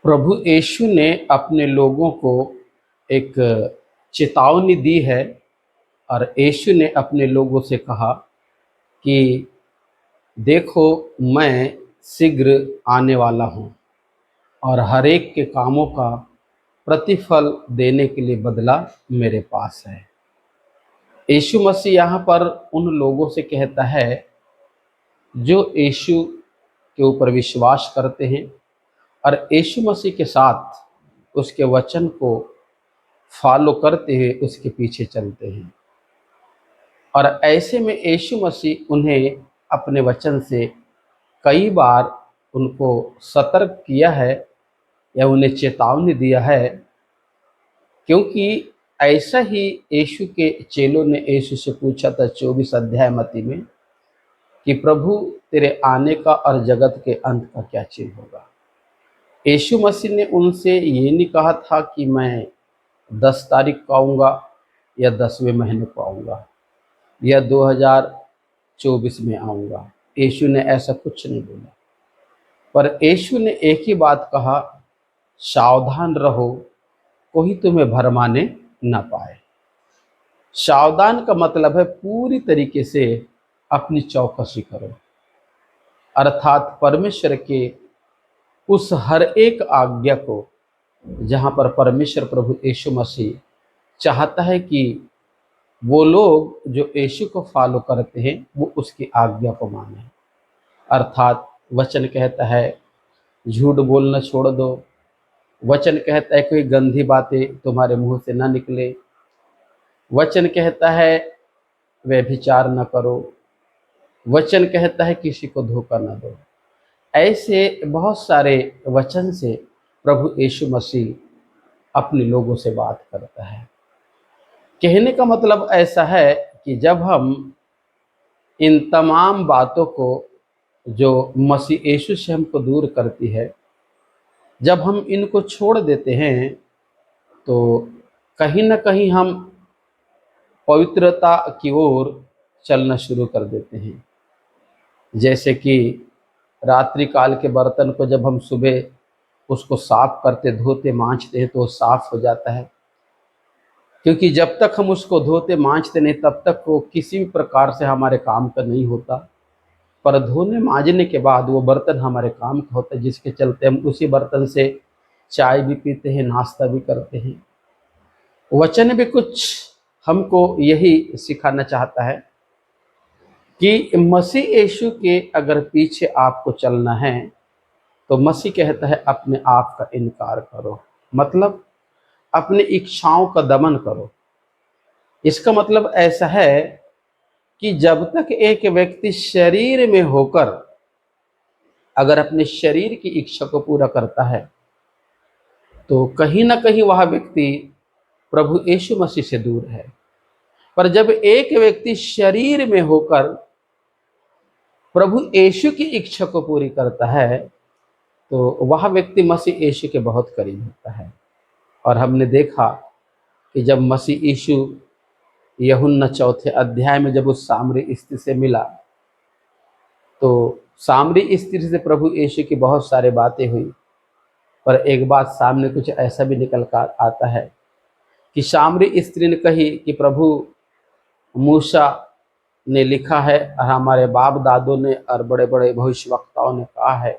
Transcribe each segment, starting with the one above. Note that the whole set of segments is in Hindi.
प्रभु यीशु ने अपने लोगों को एक चेतावनी दी है और यीशु ने अपने लोगों से कहा कि देखो, मैं शीघ्र आने वाला हूँ और हर एक के कामों का प्रतिफल देने के लिए बदला मेरे पास है। यीशु मसीह यहाँ पर उन लोगों से कहता है जो यीशु के ऊपर विश्वास करते हैं और यीशु मसीह के साथ उसके वचन को फॉलो करते हुए उसके पीछे चलते हैं। और ऐसे में यीशु मसीह उन्हें अपने वचन से कई बार उनको सतर्क किया है या उन्हें चेतावनी दिया है, क्योंकि ऐसा ही यीशु के चेलों ने यीशु से पूछा था 24 अध्याय मत्ती में कि प्रभु तेरे आने का और जगत के अंत का क्या चिन्ह होगा। यीशु मसीह ने उनसे ये नहीं कहा था कि मैं 10 तारीख को आऊँगा या 10वें महीने को आऊँगा या 2024 में आऊँगा। यीशु ने ऐसा कुछ नहीं बोला, पर यीशु ने एक ही बात कहा, सावधान रहो, कोई तुम्हें भरमाने ना पाए। सावधान का मतलब है पूरी तरीके से अपनी चौकसी करो, अर्थात परमेश्वर के उस हर एक आज्ञा को, जहाँ पर परमेश्वर प्रभु यीशु मसीह चाहता है कि वो लोग जो यीशु को फॉलो करते हैं वो उसकी आज्ञा को माने। अर्थात वचन कहता है झूठ बोलना छोड़ दो, वचन कहता है कोई गंदी बातें तुम्हारे मुंह से ना निकले, वचन कहता है व्यभिचार न करो, वचन कहता है किसी को धोखा न दो। ऐसे बहुत सारे वचन से प्रभु यीशु मसीह अपने लोगों से बात करता है। कहने का मतलब ऐसा है कि जब हम इन तमाम बातों को जो मसीह यीशु से हमको दूर करती है, जब हम इनको छोड़ देते हैं तो कहीं ना कहीं हम पवित्रता की ओर चलना शुरू कर देते हैं। जैसे कि रात्रि काल के बर्तन को जब हम सुबह उसको साफ करते, धोते, मांजते हैं तो वो साफ हो जाता है, क्योंकि जब तक हम उसको धोते मांजते नहीं तब तक वो किसी भी प्रकार से हमारे काम का नहीं होता। पर धोने मांजने के बाद वो बर्तन हमारे काम का होता है, जिसके चलते हम उसी बर्तन से चाय भी पीते हैं, नाश्ता भी करते हैं। वचन भी कुछ हमको यही सिखाना चाहता है कि मसीह यीशु के अगर पीछे आपको चलना है तो मसीह कहता है अपने आप का इनकार करो, मतलब अपनी इच्छाओं का दमन करो। इसका मतलब ऐसा है कि जब तक एक व्यक्ति शरीर में होकर अगर अपने शरीर की इच्छा को पूरा करता है तो कहीं ना कहीं वह व्यक्ति प्रभु यीशु मसीह से दूर है। पर जब एक व्यक्ति शरीर में होकर प्रभु यीशु की इच्छा को पूरी करता है तो वह व्यक्ति मसीह यीशु के बहुत करीब होता है। और हमने देखा कि जब मसीह यीशु यूहन्ना 4 अध्याय में जब उस सामरी स्त्री से मिला तो सामरी स्त्री से प्रभु यीशु की बहुत सारी बातें हुई, पर एक बात सामने कुछ ऐसा भी निकल कर आता है कि सामरी स्त्री ने कही कि प्रभु, मूसा ने लिखा है और हमारे बाप दादों ने और बड़े बड़े भविष्यवक्ताओं ने कहा है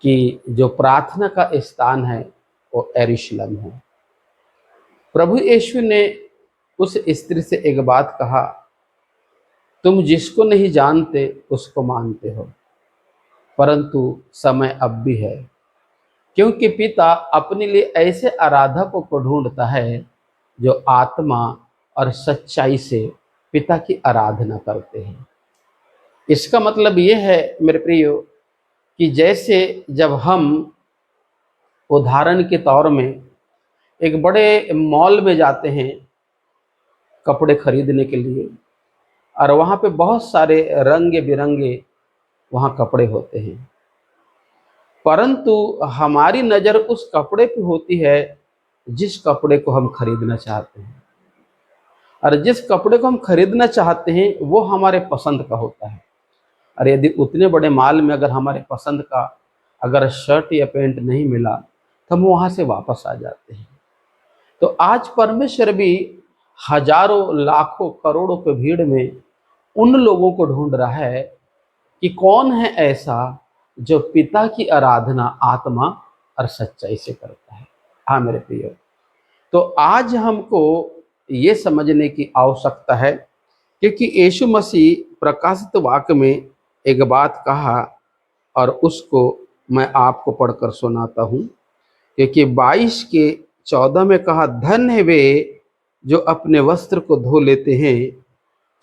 कि जो प्रार्थना का स्थान है वो यरूशलेम है। प्रभु यीशु ने उस स्त्री से एक बात कहा, तुम जिसको नहीं जानते उसको मानते हो, परंतु समय अब भी है, क्योंकि पिता अपने लिए ऐसे आराधकों को ढूंढता है जो आत्मा और सच्चाई से पिता की आराधना करते हैं। इसका मतलब ये है मेरे प्रियो कि जैसे जब हम उदाहरण के तौर में एक बड़े मॉल में जाते हैं कपड़े खरीदने के लिए, और वहाँ पे बहुत सारे रंगे बिरंगे वहाँ कपड़े होते हैं, परंतु हमारी नज़र उस कपड़े पे होती है जिस कपड़े को हम खरीदना चाहते हैं, और जिस कपड़े को हम खरीदना चाहते हैं वो हमारे पसंद का होता है। और यदि उतने बड़े माल में अगर हमारे पसंद का अगर शर्ट या पैंट नहीं मिला तो हम वहाँ से वापस आ जाते हैं। तो आज परमेश्वर भी हजारों लाखों करोड़ों की भीड़ में उन लोगों को ढूंढ रहा है कि कौन है ऐसा जो पिता की आराधना आत्मा और सच्चाई से करता है। हाँ मेरे प्रियो, तो आज हमको ये समझने की आवश्यकता है, क्योंकि यीशु मसीह प्रकाशित वाक्य में एक बात कहा और उसको मैं आपको पढ़कर सुनाता हूँ। क्योंकि 22 के 14 में कहा, धन्य है वे जो अपने वस्त्र को धो लेते हैं,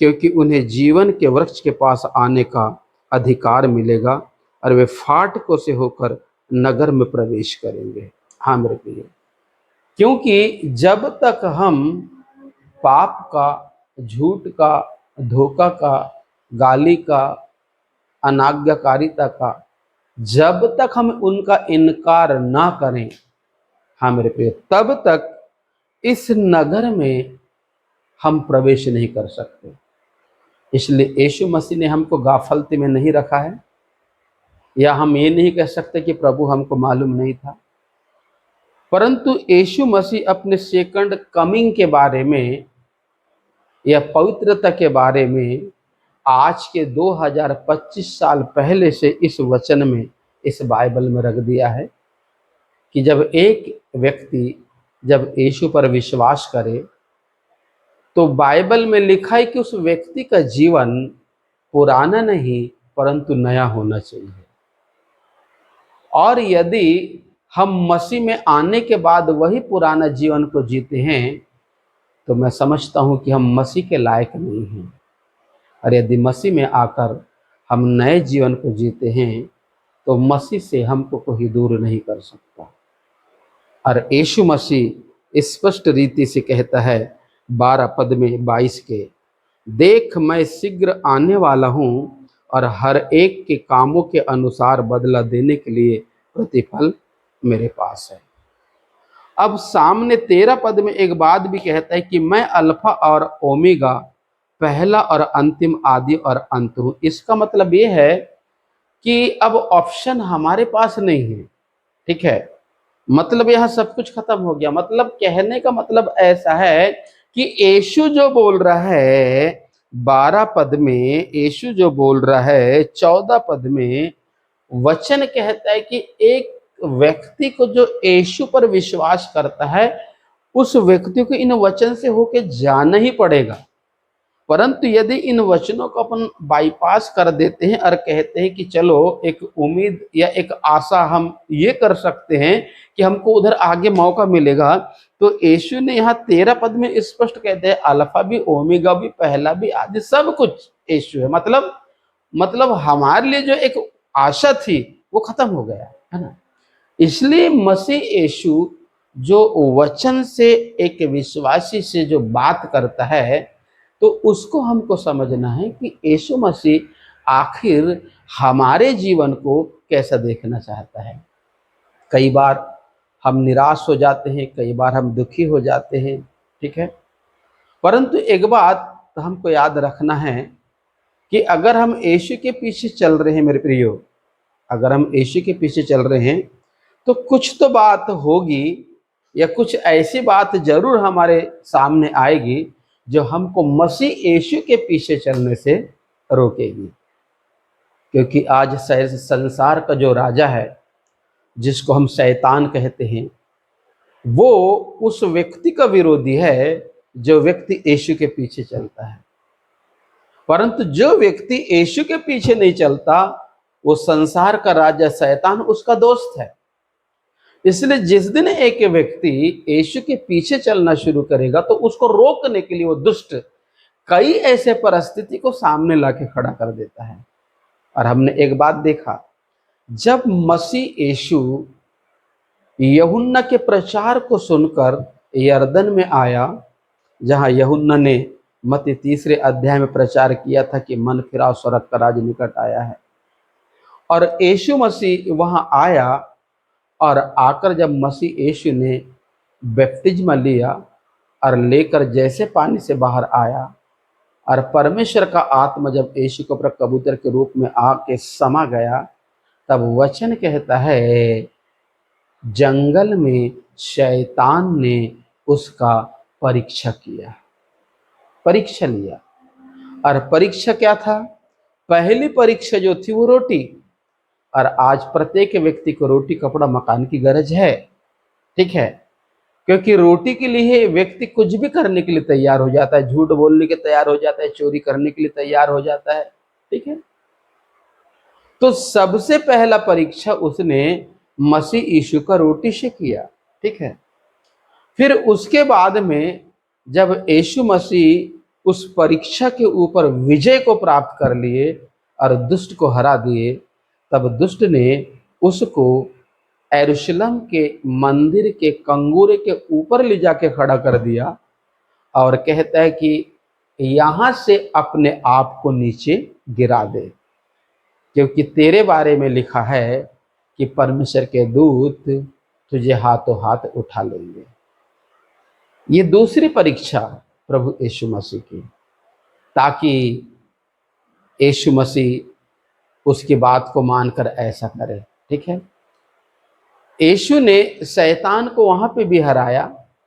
क्योंकि उन्हें जीवन के वृक्ष के पास आने का अधिकार मिलेगा और वे फाटकों से होकर नगर में प्रवेश करेंगे। हाँ मेरे प्रिय, क्योंकि जब तक हम पाप का, झूठ का, धोखा का, गाली का, अनाज्ञाकारिता का, जब तक हम उनका इनकार ना करें, हाँ मेरे प्रिय, तब तक इस नगर में हम प्रवेश नहीं कर सकते। इसलिए यीशु मसीह ने हमको गाफलती में नहीं रखा है, या हम ये नहीं कह सकते कि प्रभु हमको मालूम नहीं था, परंतु यीशु मसीह अपने सेकंड कमिंग के बारे में या पवित्रता के बारे में आज के 2025 साल पहले से इस वचन में, इस बाइबल में रख दिया है कि जब एक व्यक्ति जब यीशु पर विश्वास करे तो बाइबल में लिखा है कि उस व्यक्ति का जीवन पुराना नहीं परंतु नया होना चाहिए। और यदि हम मसीह में आने के बाद वही पुराना जीवन को जीते हैं तो मैं समझता हूं कि हम मसीह के लायक नहीं हैं। और यदि मसीह में आकर हम नए जीवन को जीते हैं तो मसीह से हमको कोई दूर नहीं कर सकता। और यीशु मसीह स्पष्ट रीति से कहता है 12 पद में 22 के, देख मैं शीघ्र आने वाला हूँ और हर एक के कामों के अनुसार बदला देने के लिए प्रतिफल मेरे पास है। अब सामने 13 पद में एक बात भी कहता है कि मैं अल्फा और ओमेगा, पहला और अंतिम, आदि और अंत हूँ। इसका मतलब ये है कि अब ऑप्शन हमारे पास नहीं है, ठीक है, मतलब यहाँ सब कुछ खत्म हो गया। मतलब कहने का मतलब ऐसा है कि यीशु जो बोल रहा है 12 पद में, यीशु जो बोल रहा है 14 पद में, वचन कहता है कि एक व्यक्ति को जो यीशु पर विश्वास करता है उस व्यक्ति को इन वचन से होके जाना ही पड़ेगा। परंतु यदि इन वचनों को अपन बाईपास कर देते हैं और कहते हैं कि चलो एक उम्मीद या एक आशा हम ये कर सकते हैं कि हमको उधर आगे मौका मिलेगा, तो यीशु ने यहाँ 13 पद में स्पष्ट कहते हैं अल्फा भी, ओमेगा भी, पहला भी, आदि, सब कुछ यीशु है। मतलब हमारे लिए जो एक आशा थी वो खत्म हो गया है ना। इसलिए मसीह यीशु जो वचन से एक विश्वासी से जो बात करता है तो उसको हमको समझना है कि यीशु मसीह आखिर हमारे जीवन को कैसा देखना चाहता है। कई बार हम निराश हो जाते हैं, कई बार हम दुखी हो जाते हैं, ठीक है, परंतु एक बात तो हमको याद रखना है कि अगर हम यीशु के पीछे चल रहे हैं मेरे प्रियो, अगर हम यीशु के पीछे चल रहे हैं तो कुछ तो बात होगी या कुछ ऐसी बात जरूर हमारे सामने आएगी जो हमको मसीह यीशु के पीछे चलने से रोकेगी। क्योंकि आज संसार का जो राजा है जिसको हम शैतान कहते हैं, वो उस व्यक्ति का विरोधी है जो व्यक्ति यीशु के पीछे चलता है। परंतु जो व्यक्ति यीशु के पीछे नहीं चलता वो संसार का राजा शैतान उसका दोस्त है। इसलिए जिस दिन एक व्यक्ति यीशु के पीछे चलना शुरू करेगा तो उसको रोकने के लिए वो दुष्ट कई ऐसे परिस्थिति को सामने लाके खड़ा कर देता है। और हमने एक बात देखा, जब मसीह यीशु यूहन्ना के प्रचार को सुनकर यरदन में आया, जहां यूहन्ना ने मत्ती 3 अध्याय में प्रचार किया था कि मन फिराओ, स्वर्ग का राज निकट आया है, और यीशु मसीह वहां आया और आकर जब मसीह यीशु ने बपतिस्मा लिया और लेकर जैसे पानी से बाहर आया और परमेश्वर का आत्मा जब यीशु के ऊपर कबूतर के रूप में आके समा गया, तब वचन कहता है जंगल में शैतान ने उसका परीक्षा किया, परीक्षा लिया। और परीक्षा क्या था? पहली परीक्षा जो थी वो रोटी। और आज प्रत्येक व्यक्ति को रोटी, कपड़ा, मकान की गरज है, ठीक है, क्योंकि रोटी के लिए व्यक्ति कुछ भी करने के लिए तैयार हो जाता है, झूठ बोलने के तैयार हो जाता है, चोरी करने के लिए तैयार हो जाता है, ठीक है। तो सबसे पहला परीक्षा उसने मसीह यीशु का रोटी से किया, ठीक है। फिर उसके बाद में जब यीशु मसीह उस परीक्षा के ऊपर विजय को प्राप्त कर लिए और दुष्ट को हरा दिए, तब दुष्ट ने उसको यरूशलेम के मंदिर के कंगूरे के ऊपर ले जाके खड़ा कर दिया और कहता है कि यहाँ से अपने आप को नीचे गिरा दे, क्योंकि तेरे बारे में लिखा है कि परमेश्वर के दूत तुझे हाथों हाथ उठा लेंगे। ये दूसरी परीक्षा प्रभु यीशु मसीह की, ताकि यीशु मसीह उसकी बात को मानकर ऐसा करे, ठीक है। यीशु ने शैतान को वहां पे भी हराया,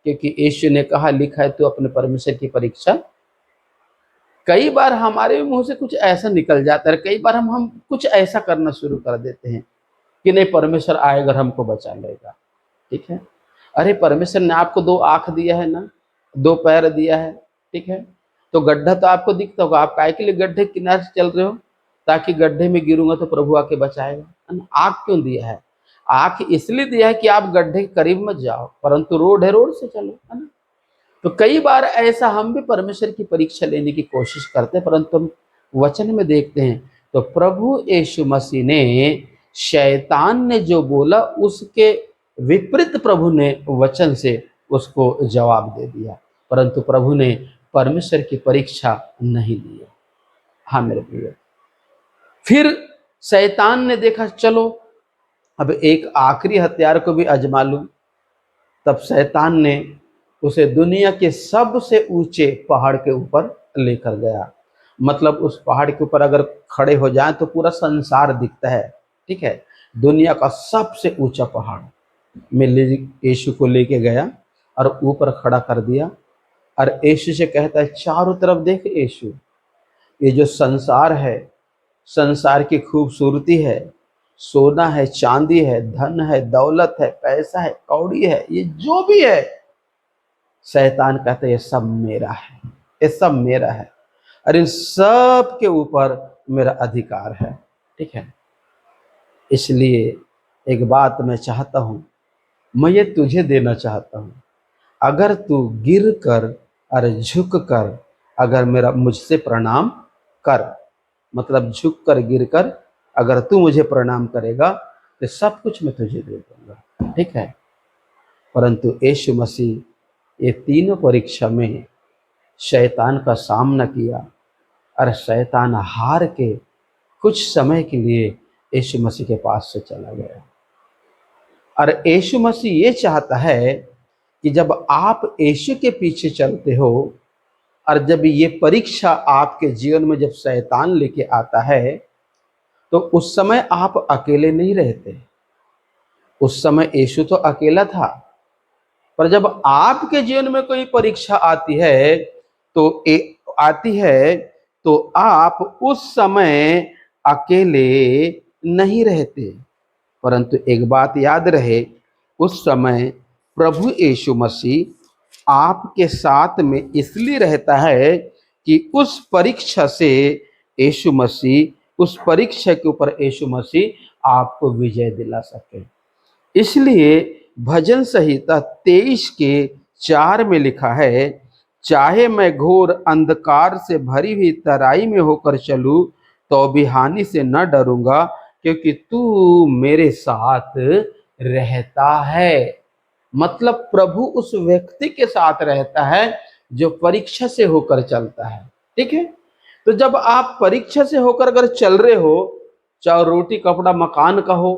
क्योंकि यीशु ने कहा लिखा है तू अपने परमेश्वर की परीक्षा। कई बार हमारे मुंह से कुछ ऐसा निकल जाता है, कई बार हम कुछ ऐसा करना शुरू कर देते हैं कि नहीं परमेश्वर आएगा हमको बचा लेगा, ठीक है। अरे परमेश्वर ने आपको 2 आंख दिया है ना, 2 पैर दिया है, ठीक है, तो गड्ढा तो आपको दिखता होगा, आप काहे के लिए गड्ढे के किनारे से चल रहे हो? ताकि गड्ढे में गिरूंगा तो प्रभु आके बचाएगा। आंख क्यों दिया है? आंख इसलिए दिया है कि आप गड्ढे के करीब मत जाओ, परंतु रोड है, रोड से चलो, है ना। तो कई बार ऐसा हम भी परमेश्वर की परीक्षा लेने की कोशिश करते हैं, परंतु हम वचन में देखते हैं तो प्रभु यीशु मसीह ने शैतान ने जो बोला उसके विपरीत प्रभु ने वचन से उसको जवाब दे दिया, परंतु प्रभु ने परमेश्वर की परीक्षा नहीं ली। हाँ मेरे प्रिय, फिर शैतान ने देखा चलो अब एक आखिरी हथियार को भी आजमा लूं। तब शैतान ने उसे दुनिया के सबसे ऊंचे पहाड़ के ऊपर लेकर गया। मतलब उस पहाड़ के ऊपर अगर खड़े हो जाएं तो पूरा संसार दिखता है, ठीक है। दुनिया का सबसे ऊंचा पहाड़ में यीशु को लेके गया और ऊपर खड़ा कर दिया और यीशु से कहता है चारों तरफ देख यीशु, ये जो संसार है, संसार की खूबसूरती है, सोना है, चांदी है, धन है, दौलत है, पैसा है, कौड़ी है, ये जो भी है, शैतान कहते हैं ये सब मेरा है, ये सब मेरा है और इन सब के ऊपर मेरा अधिकार है, ठीक है। इसलिए एक बात मैं चाहता हूं, मैं ये तुझे देना चाहता हूं, अगर तू गिर कर और झुक कर अगर मेरा मुझसे प्रणाम कर, मतलब झुक कर गिर कर अगर तू मुझे प्रणाम करेगा तो सब कुछ मैं तुझे दे दूंगा, ठीक है। परंतु यीशु मसीह ये तीनों परीक्षा में शैतान का सामना किया और शैतान हार के कुछ समय के लिए यीशु मसीह के पास से चला गया। और यीशु मसीह ये चाहता है कि जब आप यीशु के पीछे चलते हो और जब ये परीक्षा आपके जीवन में जब शैतान लेके आता है तो उस समय आप अकेले नहीं रहते। उस समय यीशु तो अकेला था, पर जब आपके जीवन में कोई परीक्षा आती है तो आप उस समय अकेले नहीं रहते। परंतु एक बात याद रहे, उस समय प्रभु यीशु मसीह आपके साथ में इसलिए रहता है कि उस परीक्षा से यीशु मसीह, उस परीक्षा के ऊपर यीशु मसीह आपको विजय दिला सके। इसलिए भजन संहिता 23:4 में लिखा है, चाहे मैं घोर अंधकार से भरी हुई तराई में होकर चलूं तो भी हानि से न डरूंगा, क्योंकि तू मेरे साथ रहता है। मतलब प्रभु उस व्यक्ति के साथ रहता है जो परीक्षा से होकर चलता है, ठीक है। तो जब आप परीक्षा से होकर अगर चल रहे हो, चाहे रोटी कपड़ा मकान का हो,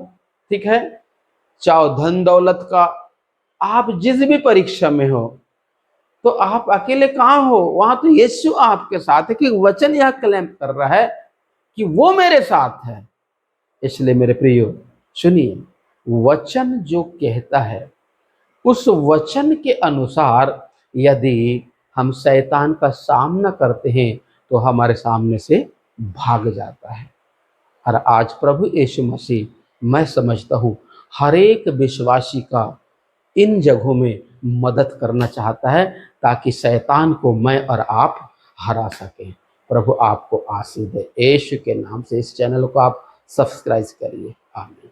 ठीक है, चाहे धन दौलत का, आप जिस भी परीक्षा में हो तो आप अकेले कहाँ हो, वहां तो यीशु आपके साथ है। कि वचन यह क्लेम कर रहा है कि वो मेरे साथ है, इसलिए मेरे प्रियो सुनिए, वचन जो कहता है उस वचन के अनुसार यदि हम शैतान का सामना करते हैं तो हमारे सामने से भाग जाता है। और आज प्रभु यीशु मसीह, मैं समझता हूँ, हर एक विश्वासी का इन जगहों में मदद करना चाहता है ताकि शैतान को मैं और आप हरा सकें। प्रभु आपको आशीष दे। यीशु के नाम से इस चैनल को आप सब्सक्राइब करिए। आमीन।